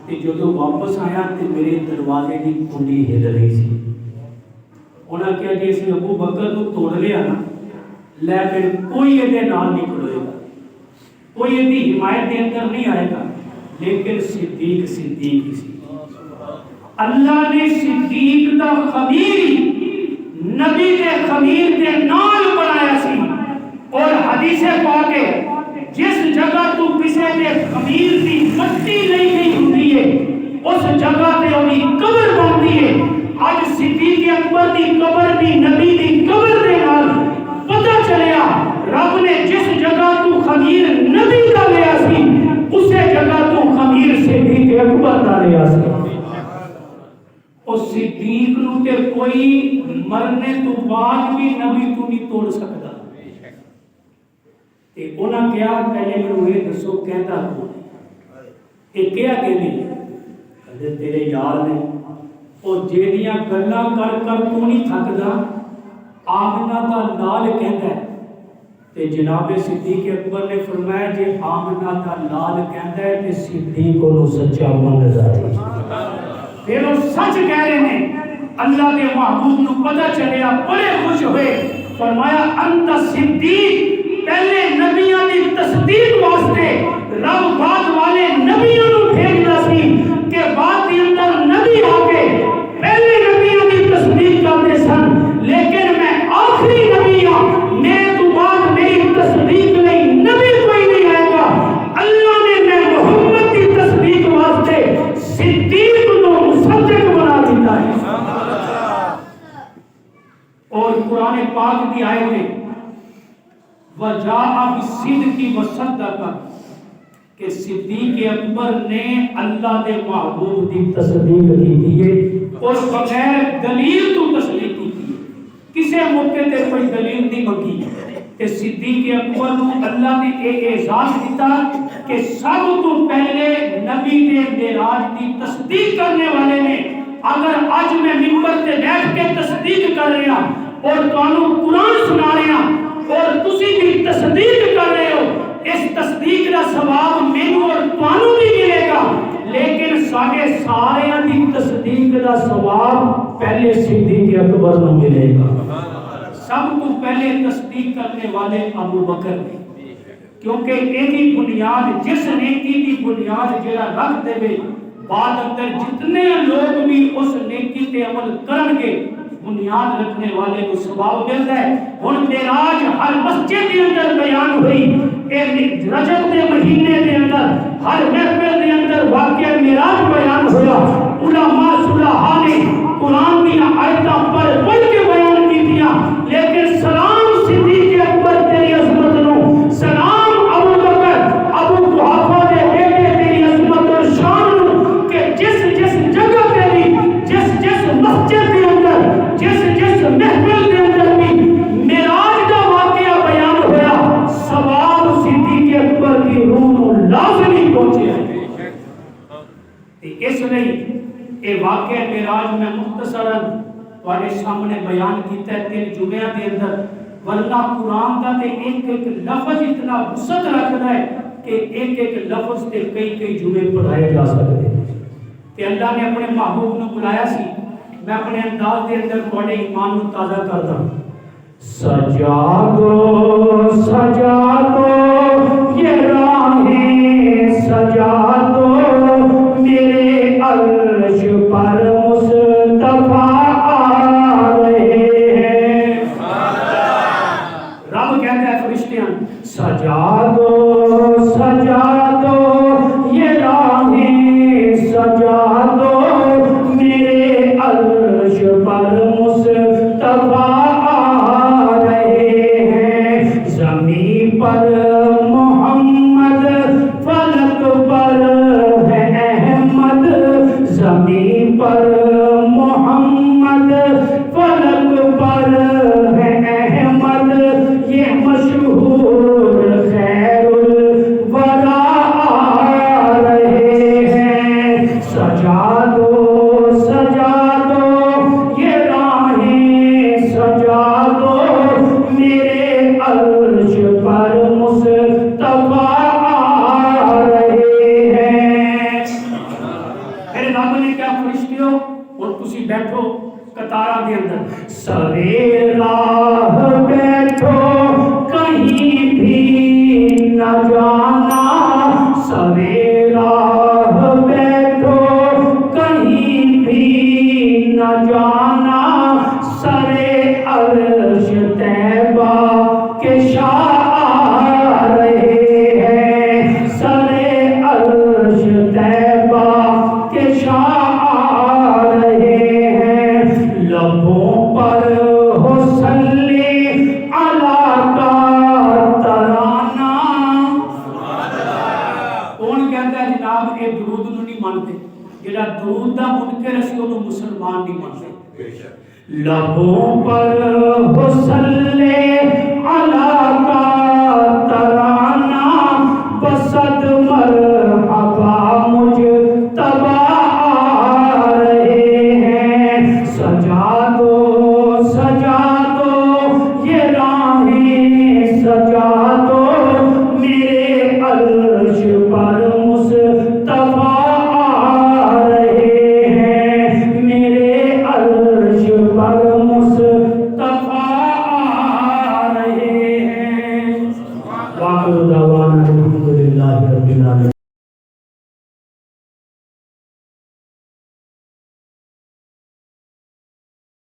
تے جدو واپس آیا تے میرے دروازے کی کنڈی ہل رہی سی۔ انہاں کہا جی اس ابو بکر کو توڑ لیا نا، لیکن کوئی یہ نال نہیں کھلوئے گا، کوئی یہ حمایت دے اندر نہیں آئے گا، لیکن صدیق صدیق ہی سی۔ اللہ نے صدیق دا خمیر نبی دے خمیر دے نال بنایا سی، اور حدیث پاک ہے جس جگہ تو کسے دے خمیر دی مٹی نہیں گئی ہوندی ہے اس جگہ تے اوہی قبر بنتی ہے۔ آج صدیق اکبر دی قبر دی نبی دی قبر دے نال پتہ چلیا رب نے جس جگہ تو خمیر نبی دا لیا سی اسے جگہ تو خمیر صدیق اکبر دا لیا سی۔ اس صدیق نو تے کوئی مرنے تو بعد بھی نبی تو نہیں توڑ سکتا۔ تے انہاں کیا پہلے میں یہ دسو کہتا کون ہے؟ یہ کیا کہنے کہتے تیرے یار نے، اور جیڑیاں گلاں کر کر تو نہیں تھکدا، آمنہ دا نال کہندا ہے۔ تے جناب صدیق اکبر نے فرمایا جے آمنہ دا نال کہندا ہے تے صدیق کو سچا مندا ہے، پھر وہ سچ کہہ رہے ہیں۔ اللہ کے محبوب نو پتہ چلیا، بڑے خوش ہوئے، فرمایا انت صدیق، پہلے نبیاں دی تصدیق واسطے رب بعد والے نبیوں نو بھیجدا سی کہ بعد دے اندر نبی آ کے پہلے نبیوں دی تصدیق کرتے سن، لیکن میں آخری نبی ہوں، میں تو بعد میری تصدیق نہیں نبی کوئی نہیں آئے گا۔ اللہ نے میں محمد کی تصدیق واسطے صدیق نو مصدق بنا دیتا ہے۔ اور قرآن پاک کی آیت میں وجاء بالصدق وصدق کہ صدیق اکبر نے اللہ دے محبوب کی تصدیق کی تھی اور بغیر دلیل تو تصدیق کی تھی، کسے موقع تے کوئی دلیل نہیں منگی۔ کہ صدیق اکبر نو اللہ نے یہ اعزاز دیتا کہ سب تو پہلے نبی دے معراج کی تصدیق کرنے والے نے، اگر آج میں منبر تے بیٹھ کے تصدیق کر رہا اور تانوں قرآن سنا رہا اور تسی بھی تصدیق کر رہے ہو، اس تصدیق کا ثواب مینوں اور تانوں بھی ملے گا، لیکن سارے سارے دی تصدیق کا ثواب پہلے صدیق اکبر نو ملے گا۔ سب کو پہلے تصدیق کرنے والے ابو بکر نے، کیونکہ ایک بنیاد جس نیکی کی بنیاد جڑا رکھ دے بعد اندر جتنے لوگ بھی اس نیکی تے عمل کرن گے بنیاد رکھنے والے کو ثواب ملتا ہے۔ ہن معراج ہر مسجد کے اندر بیان ہوئی، رجب کے مہینے کے اندر ہر محفل کے اندر واقعہ معراج بیان ہوا، علماء صلحاء نے قرآن کی آیتاں پڑھ کے بیان کی دیا، لیکن سلام صدیق اکبر تیری عظمت نو، سلام ابو بکر ابو قحافہ دے بیٹے تیری عظمت اور شان نو، کہ جس جس جگہ پہ بھی، جس جس مسجد کے اندر، جس جس محفل کے اندر بھی معراج کا واقعہ بیان ہوا، ثواب صدیق اکبر کی روح نو لازمی پہنچے ہیں۔ اس لیے یہ واقعہ معراج میں مختصراً تواڈے سامنے بیان کیتا ہے 3 جمعہ کے اندر، ورنہ قرآن کا تے ایک ایک لفظ اتنا وسعت رکھتا ہے کہ ایک ایک لفظ تے کئی کئی جمعے پڑھائے جا سکتے ہیں۔ کہ اللہ نے اپنے محبوب نو بلایا سی، میں اپنے انداز کے اندر تواڈے ایمان نو تازہ کردا۔ سجا دو یہ راہیں سجا دو میرے عرش پر مصطفیٰ آ رہے ہیں۔ رب کہتا ہے فرشتیاں سجا دو یہ راہیں سجا دو میرے عرش پر مصطفیٰ آ رہے ہیں، زمین پر محمد فلک پر ہے احمد، زمین پر محمد فلک پر ہے احمد، یہ مشہور خیر الورا آ رہے ہیں۔ سجا دو یہ راہیں سجا دو میرے عرش پر مصطفیٰ آ رہے ہیں۔ میرے رب نے کیا فرشتیوں اور تسی بیٹھو قطارہ کے اندر، سرے راہ بیٹھو کہیں بھی نہ جانا، سرے راہ بیٹھو کہیں بھی نہ جانا، سرے عرش طیبہ کے شاہ آ رہے ہیں، سرے عرش طیبہ کے شاہ آ رہے ہیں، لبوں پر ہو صلی علی کا ترانہ۔ کون کہتا ہے جناب یہ درود نو نہیں مانتے؟ جڑا درود دا منکر اسی انہوں مسلمان نہیں مانتے۔ لبوں پر ہو صلی علی کا ترانہ،